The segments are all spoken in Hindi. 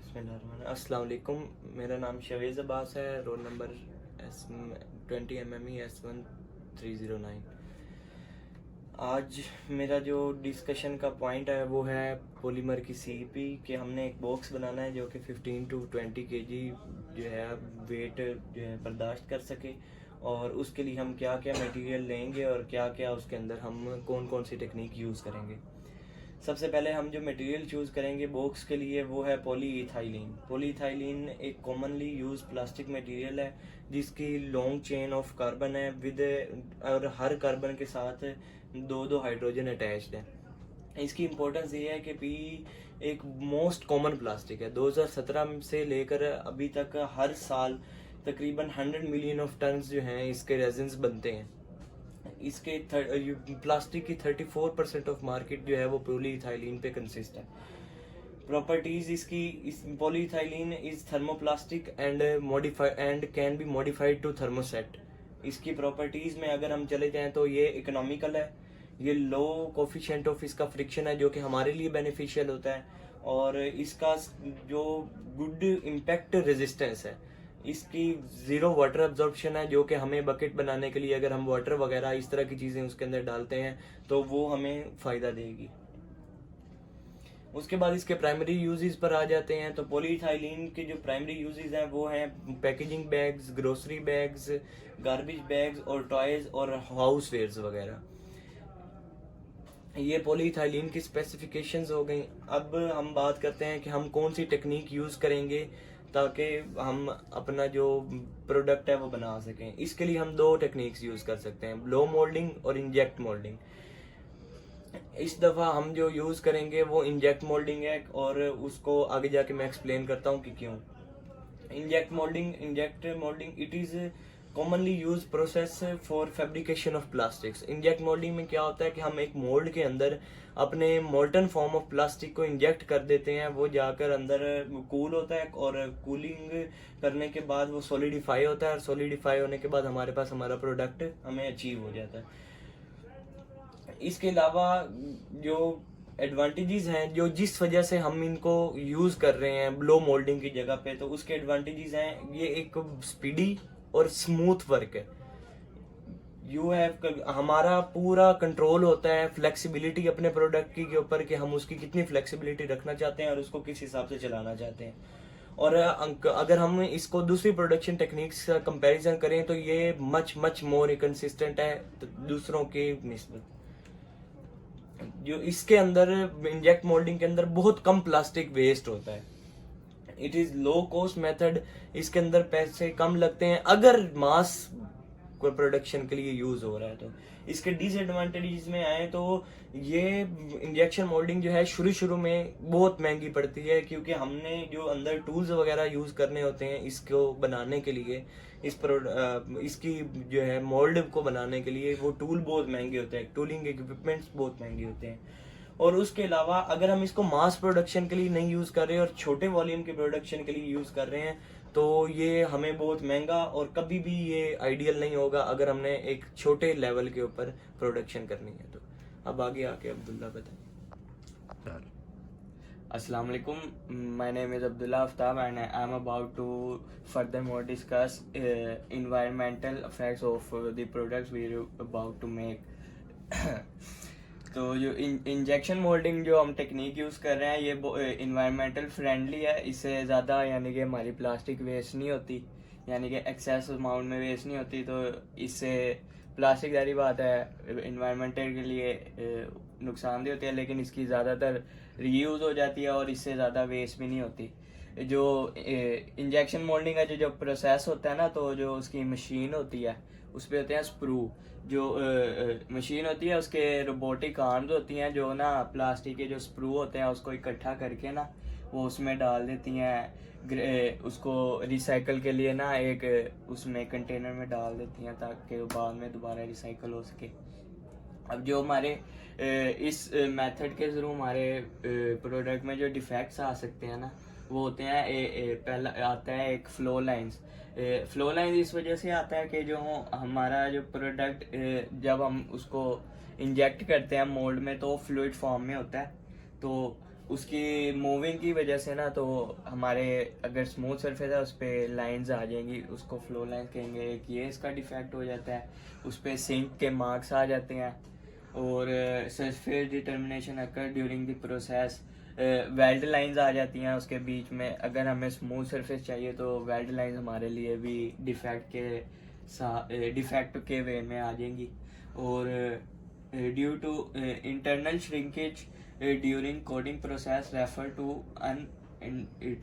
अस्सलाम वालेकुम। मेरा नाम शवेज़ अब्बास है। Roll number S20MES1309। आज मेरा जो डिस्कशन का पॉइंट है वो है पॉलीमर की सीपी कि हमने एक बॉक्स बनाना है जो कि 15 to 20 kg जो है वेट जो है बर्दाश्त कर सके, और उसके लिए हम क्या क्या मटेरियल लेंगे और क्या क्या उसके अंदर हम कौन कौन सी टेक्निक यूज़ करेंगे। सबसे पहले हम जो मटेरियल चूज़ करेंगे बॉक्स के लिए वो है पॉलीइथाइलिन। पॉलीइथाइलिन एक कॉमनली यूज प्लास्टिक मटेरियल है जिसकी लॉन्ग चेन ऑफ कार्बन है विद, और हर कार्बन के साथ दो दो हाइड्रोजन अटैच्ड है। इसकी इम्पोर्टेंस ये है कि पी एक मोस्ट कॉमन प्लास्टिक है। 2017 से लेकर अभी तक हर साल तकरीबन 100 मिलियन ऑफ टन्स जो हैं इसके रेजिन्स बनते हैं। इसके प्लास्टिक की 34% ऑफ मार्केट जो है वो पॉलीइथाइलिन पे कंसिस्ट है। प्रॉपर्टीज इसकी, इस polyethylene is thermoplastic and modify and can be modified to thermoset. इसकी प्रॉपर्टीज में अगर हम चले जाएं तो ये इकोनॉमिकल है, ये लो कोफिशिएंट ऑफ इसका फ्रिक्शन है जो कि हमारे लिए बेनिफिशियल होता है, और इसका जो गुड इम्पैक्ट रेजिस्टेंस है, इसकी ज़ीरो वाटर अब्जॉर्प्शन है जो कि हमें बकेट बनाने के लिए अगर हम वाटर वगैरह इस तरह की चीज़ें उसके अंदर डालते हैं तो वो हमें फ़ायदा देगी। उसके बाद इसके प्राइमरी यूजेस पर आ जाते हैं। तो पॉलीइथाइलिन के जो प्राइमरी यूजेस हैं वो हैं packaging bags, grocery bags, garbage bags और टॉयज और हाउस वेयर्स वगैरह। ये पॉलीइथाइलिन की स्पेसिफिकेशंस हो गई। अब हम बात करते हैं कि हम कौन सी टेक्निक यूज़ करेंगे ताकि हम अपना जो प्रोडक्ट है वो बना सकें। इसके लिए हम दो टेक्निक्स यूज़ कर सकते हैं, ब्लो मोल्डिंग और इंजेक्ट मोल्डिंग। इस दफ़ा हम जो यूज़ करेंगे वो इंजेक्ट मोल्डिंग है, और उसको आगे जाके मैं एक्सप्लेन करता हूँ कि क्यों। Inject moulding it is commonly use process for fabrication of plastics. Inject moulding में क्या होता है कि हम एक मोल्ड के अंदर अपने मोल्टन फॉर्म ऑफ प्लास्टिक को इंजेक्ट कर देते हैं, वो जाकर अंदर कूल होता है और कूलिंग करने के बाद वो सॉलिडिफाई होता है, और सॉलिडिफाई होने के बाद हमारे पास हमारा प्रोडक्ट हमें अचीव हो जाता है। इसके अलावा जो एडवांटेजेस हैं, जो जिस वजह से हम इनको यूज कर रहे हैं ब्लो मोल्डिंग की जगह पे, तो उसके एडवांटेजेस हैं ये एक स्पीडी और स्मूथ वर्क है। हमारा पूरा कंट्रोल होता है फ्लेक्सिबिलिटी अपने प्रोडक्ट की के ऊपर कि हम उसकी कितनी फ्लेक्सिबिलिटी रखना चाहते हैं और उसको किस हिसाब से चलाना चाहते हैं। और अगर हम इसको दूसरी प्रोडक्शन टेक्निक्स का कंपैरिजन करें तो ये मच मच मोर कंसिस्टेंट है दूसरों के निस्बत। जो इसके अंदर इंजेक्ट मोल्डिंग के अंदर बहुत कम प्लास्टिक वेस्ट होता है। It is low cost method. इसके अंदर पैसे कम लगते हैं अगर मास को प्रोडक्शन के लिए यूज हो रहा है। तो इसके डिसएडवांटेजेस में आए तो ये इंजेक्शन मोल्डिंग जो है शुरू शुरू में बहुत महंगी पड़ती है, क्योंकि हमने जो अंदर टूल्स वगैरह यूज करने होते हैं इसको बनाने के लिए, इसकी जो है मोल्ड को बनाने के लिए वो टूल बहुत महंगे होते हैं, टूलिंग इक्विपमेंट्स बहुत महंगे होते हैं। और उसके अलावा अगर हम इसको मास प्रोडक्शन के लिए नहीं यूज कर रहे हैं और छोटे वॉल्यूम के प्रोडक्शन के लिए यूज कर रहे हैं तो ये हमें बहुत महंगा और कभी भी ये आइडियल नहीं होगा अगर हमने एक छोटे लेवल के ऊपर प्रोडक्शन करनी है। तो अब आगे आके अब्दुल्ला बताएं। Assalamu alaikum. My name is Abdullah Aftab and I am about to furthermore discuss environmental effects of the products we are about to make. तो जो इंजेक्शन मोल्डिंग जो हम टेक्निक यूज़ कर रहे हैं ये इन्वायरमेंटल फ्रेंडली है। इससे ज़्यादा यानी कि हमारी प्लास्टिक वेस्ट नहीं होती, यानी कि एक्सेस अमाउंट में वेस्ट नहीं होती। तो इससे प्लास्टिक जारी बात है इन्वायरमेंटल के लिए नुकसानदेह होती है, लेकिन इसकी ज़्यादातर रीयूज़ हो जाती है और इससे ज़्यादा वेस्ट भी नहीं होती। जो इंजेक्शन मोल्डिंग का जो प्रोसेस होता है ना, तो जो उसकी मशीन होती है उस पर होते हैं स्प्रू। जो मशीन होती है उसके रोबोटिक आर्म्स होती हैं जो ना प्लास्टिक के जो स्प्रू होते हैं उसको इकट्ठा करके ना वो उसमें डाल देती हैं, उसको रिसाइकल के लिए ना एक उसमें कंटेनर में डाल देती हैं ताकि बाद में दोबारा रिसाइकल हो सके। अब जो हमारे इस मेथड के थ्रू हमारे प्रोडक्ट में जो डिफेक्ट्स आ सकते हैं ना वो होते हैं, पहला आता है एक फ्लो लाइंस। फ्लो लाइन इस वजह से आता है कि जो हमारा जो प्रोडक्ट जब हम उसको इंजेक्ट करते हैं मोल्ड में तो फ्लूइड फॉर्म में होता है, तो उसकी मूविंग की वजह से ना, तो हमारे अगर स्मूथ सरफेस है उस पर लाइंस आ जाएंगी, उसको फ्लो लाइन कहेंगे। एक ये इसका डिफेक्ट हो जाता है, उस पर सिंक के मार्क्स आ जाते हैं। और surface determination occur during the process, weld lines आ जाती हैं उसके बीच में। अगर हमें स्मूथ सरफेस चाहिए तो वेल्ड लाइंस हमारे लिए भी डिफेक्ट के वे में आ जाएंगी। और due to internal shrinkage during coding process refer to on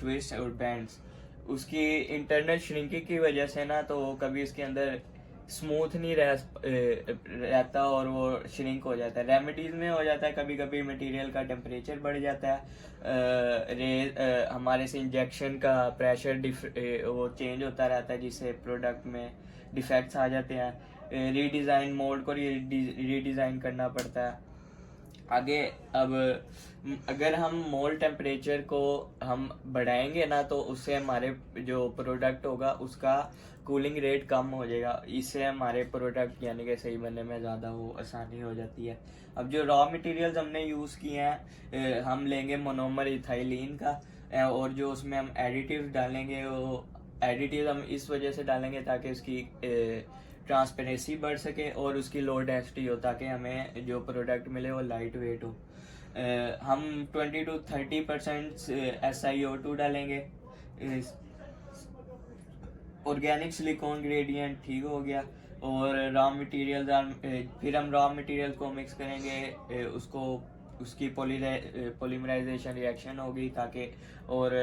twist और बैंड्स। उसकी इंटरनल श्रिंकिंग की वजह से ना, तो कभी इसके अंदर स्मूथ नहीं रहता और वो श्रिंक हो जाता है। रेमेडीज में हो जाता है कभी कभी मटेरियल का टेम्परेचर बढ़ जाता है, हमारे से इंजेक्शन का प्रेशर वो चेंज होता रहता है, जिससे प्रोडक्ट में डिफेक्ट्स आ जाते हैं। रीडिज़ाइन मोल्ड को रीडिज़ाइन करना पड़ता है आगे। अब अगर हम मोल्ड टेम्परेचर को हम बढ़ाएंगे ना, तो उससे हमारे जो प्रोडक्ट होगा उसका कूलिंग रेट कम हो जाएगा। इससे हमारे प्रोडक्ट यानी कि सही बनने में ज़्यादा वो आसानी हो जाती है। अब जो रॉ मटेरियल्स हमने यूज़ किए हैं, हम लेंगे मोनोमर इथाइलिन का, और जो उसमें हम एडिटिव डालेंगे, वो एडिटिव हम इस वजह से डालेंगे ताकि उसकी ट्रांसपेरेंसी बढ़ सके और उसकी लो डेंसिटी हो, ताकि हमें जो प्रोडक्ट मिले वो लाइट वेट हो। हम 20 to 30% SiO2 डालेंगे। ऑर्गेनिक सिलिकॉन ग्रेडियंट ठीक हो गया। और रॉ मटेरियल फिर हम रॉ मटेरियल को मिक्स करेंगे, उसको उसकी पॉलीमराइजेशन रिएक्शन होगी ताकि और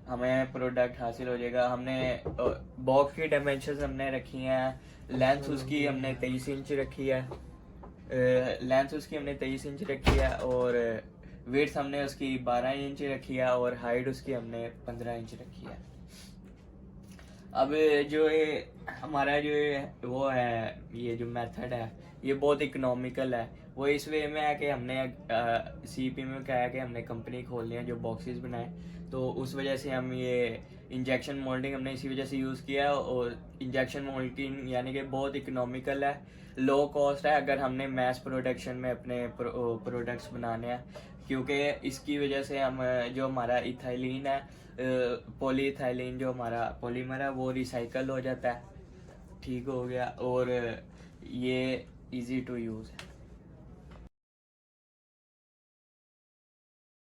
हमें प्रोडक्ट हासिल हो जाएगा। हमने बॉक्स की डायमेंशन हमने रखी हैं, लेंथ उसकी हमने 23 इंच रखी है, और वेट्स हमने उसकी 12 इंच रखी है, और हाइट उसकी हमने 15 इंच रखी है। अब जो ये हमारा जो वो है, ये जो मेथड है ये बहुत इकोनॉमिकल है। वो इस वे में है कि हमने CP में क्या है कि हमने कंपनी खोलनी है जो बॉक्सेस बनाए, तो उस वजह से हम ये इंजेक्शन मोल्डिंग हमने इसी वजह से यूज़ किया है। और इंजेक्शन मोल्डिंग यानी कि बहुत इकोनॉमिकल है, लो कॉस्ट है अगर हमने मैस प्रोडक्शन में अपने प्रोडक्ट्स बनाने हैं, क्योंकि इसकी वजह से हम जो हमारा इथाइलिन है, पॉलीइथाइलिन जो हमारा पॉलीमर है वो रिसाइकल हो जाता है, ठीक हो गया। और ये इजी टू यूज़ है।